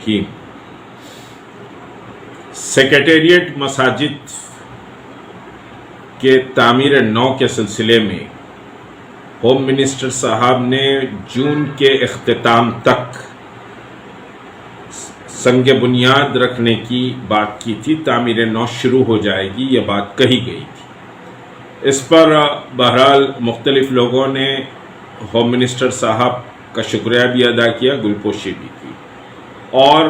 الرحیم۔ سیکریٹریٹ مساجد کے تعمیر نو کے سلسلے میں ہوم منسٹر صاحب نے جون کے اختتام تک سنگ بنیاد رکھنے کی بات کی تھی، تعمیر نو شروع ہو جائے گی، یہ بات کہی گئی تھی۔ اس پر بہرحال مختلف لوگوں نے ہوم منسٹر صاحب کا شکریہ بھی ادا کیا، گلپوشی بھی کی، اور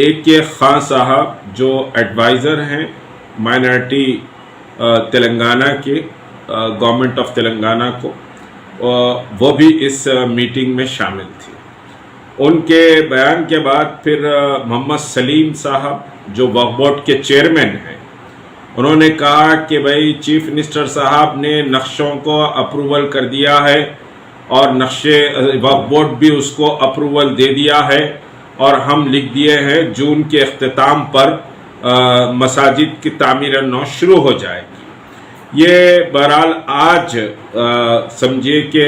AK خان صاحب جو ایڈوائزر ہیں مائنارٹی تلنگانہ کے گورنمنٹ آف تلنگانہ کو، وہ بھی اس میٹنگ میں شامل تھے۔ ان کے بیان کے بعد پھر محمد سلیم صاحب جو وقف بورڈ کے چیئرمین ہیں، انہوں نے کہا کہ بھائی چیف منسٹر صاحب نے نقشوں کو اپروول کر دیا ہے اور نقشے وقف بورڈ بھی اس کو اپروول دے دیا ہے، اور ہم لکھ دیے ہیں جون کے اختتام پر مساجد کی تعمیر نو شروع ہو جائے گی۔ یہ بہرحال آج سمجھیے کہ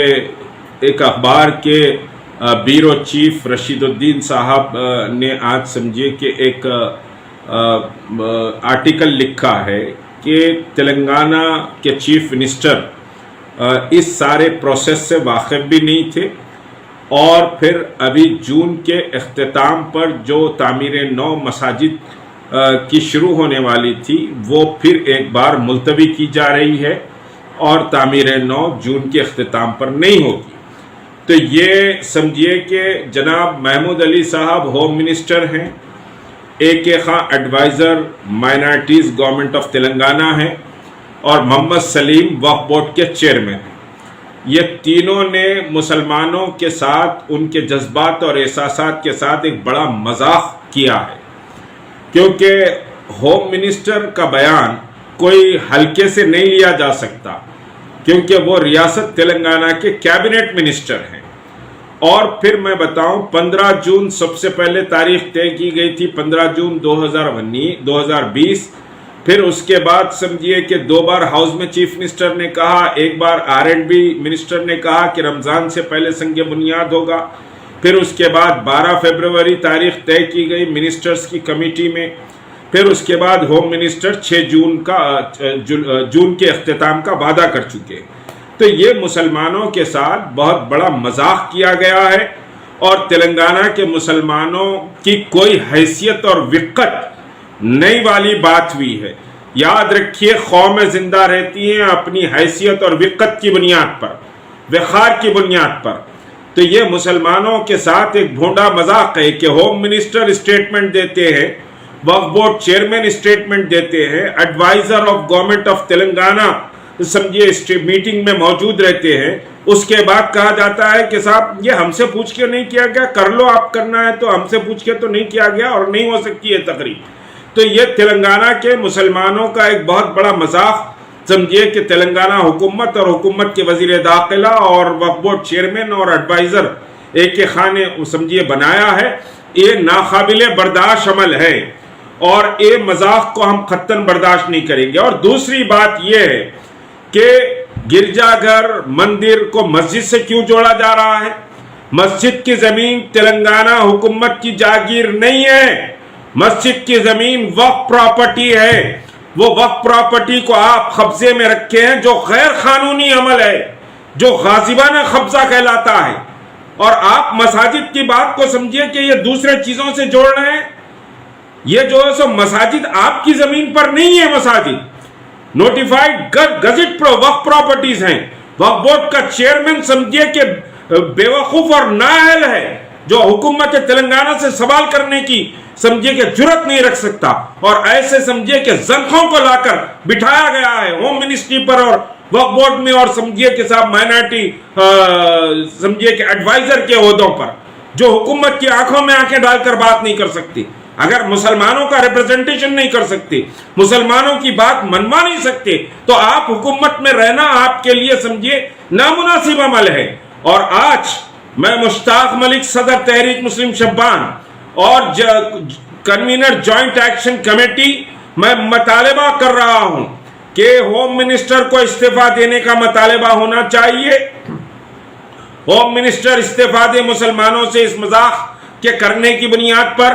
ایک اخبار کے بیورو چیف رشید الدین صاحب نے آج سمجھیے کہ ایک آرٹیکل لکھا ہے کہ تلنگانہ کے چیف منسٹر اس سارے پروسیس سے واقف بھی نہیں تھے، اور پھر ابھی جون کے اختتام پر جو تعمیر نو مساجد کی شروع ہونے والی تھی وہ پھر ایک بار ملتوی کی جا رہی ہے، اور تعمیر نو جون کے اختتام پر نہیں ہوگی۔ تو یہ سمجھیے کہ جناب محمود علی صاحب ہوم منسٹر ہیں، AK Khan advisor minorities government of Telangana ہیں، اور محمد سلیم وقف بورڈ کے چیئرمین ہیں۔ یہ تینوں نے مسلمانوں کے ساتھ ان کے جذبات اور احساسات کے ساتھ ایک بڑا مذاق کیا ہے، کیونکہ ہوم منسٹر کا بیان کوئی ہلکے سے نہیں لیا جا سکتا، کیونکہ وہ ریاست تلنگانہ کے کیبنٹ منسٹر ہیں۔ اور پھر میں بتاؤں 15 جون سب سے پہلے تاریخ طے کی گئی تھی، 15 جون 2020۔ پھر اس کے بعد سمجھیے کہ 2 بار ہاؤس میں چیف منسٹر نے کہا، ایک بار R&B منسٹر نے کہا کہ رمضان سے پہلے سنگ بنیاد ہوگا۔ پھر اس کے بعد 12 فروری تاریخ طے کی گئی منسٹرز کی کمیٹی میں۔ پھر اس کے بعد ہوم منسٹر 6 جون کے اختتام کا وعدہ کر چکے۔ تو یہ مسلمانوں کے ساتھ بہت بڑا مذاق کیا گیا ہے، اور تلنگانہ کے مسلمانوں کی کوئی حیثیت اور وقت نئی والی بات ہوئی ہے۔ یاد رکھیے، قومیں زندہ رہتی ہیں اپنی حیثیت اور وقت کی بنیاد پر، وقار کی بنیاد پر۔ تو یہ مسلمانوں کے ساتھ ایک بھونڈا مذاق ہے کہ ہوم منسٹر اسٹیٹمنٹ دیتے ہیں، وقف بورڈ چیئرمین اسٹیٹمنٹ دیتے ہیں، advisor of government of Telangana سمجھے میٹنگ میں موجود رہتے ہیں، اس کے بعد کہا جاتا ہے کہ صاحب یہ ہم سے پوچھ کے نہیں کیا گیا، کر لو آپ کرنا ہے تو، ہم سے پوچھ کے تو نہیں کیا گیا اور نہیں ہو سکتی ہے تقریب۔ تو یہ تلنگانہ کے مسلمانوں کا ایک بہت بڑا مذاق سمجھیے کہ تلنگانہ حکومت اور حکومت کے وزیر داخلہ اور وقف بورڈ چیئرمین اور ایڈوائزر AK خان نے سمجھیے بنایا ہے۔ یہ ناقابل برداشت عمل ہے، اور یہ مذاق کو ہم قطعاً برداشت نہیں کریں گے۔ اور دوسری بات یہ ہے کہ گرجا گھر مندر کو مسجد سے کیوں جوڑا جا رہا ہے؟ مسجد کی زمین تلنگانہ حکومت کی جاگیر نہیں ہے، مسجد کی زمین وقف پراپرٹی ہے۔ وہ وقف پراپرٹی کو آپ قبضے میں رکھے ہیں، جو غیر قانونی عمل ہے، جو غاصبانہ قبضہ کہلاتا ہے، اور آپ مساجد کی بات کو سمجھیے کہ یہ دوسرے چیزوں سے جوڑ رہے ہیں۔ یہ جو ہے سو مساجد آپ کی زمین پر نہیں ہے، مساجد نوٹیفائڈ گزٹ وقف پراپرٹیز ہیں۔ وقف بورڈ کا چیئرمین سمجھیے کہ بے وقوف اور نااہل ہے، جو حکومت تلنگانہ سے سوال کرنے کی سمجھیے کہ جرت نہیں رکھ سکتا، اور ایسے سمجھیے کہ زنخوں کو لا کر بٹھایا گیا ہے ہوم منسٹری پر اور وقف بورڈ میں، اور سمجھیے کہ صاحب مائنارٹی سمجھیے کہ ایڈوائزر کے عہدوں پر، جو حکومت کی آنکھوں میں آنکھیں ڈال کر بات نہیں کر سکتی۔ اگر مسلمانوں کا ریپرزنٹیشن نہیں کر سکتے، مسلمانوں کی بات منوا نہیں سکتے، تو آپ حکومت میں رہنا آپ کے لیے سمجھیے نامناسب عمل ہے۔ اور آج میں مشتاق ملک صدر تحریک مسلم شبان اور کنوینر جوائنٹ ایکشن کمیٹی میں مطالبہ کر رہا ہوں کہ ہوم منسٹر کو استعفیٰ دینے کا مطالبہ ہونا چاہیے۔ ہوم منسٹر استعفیٰ دے مسلمانوں سے اس مذاق کے کرنے کی بنیاد پر،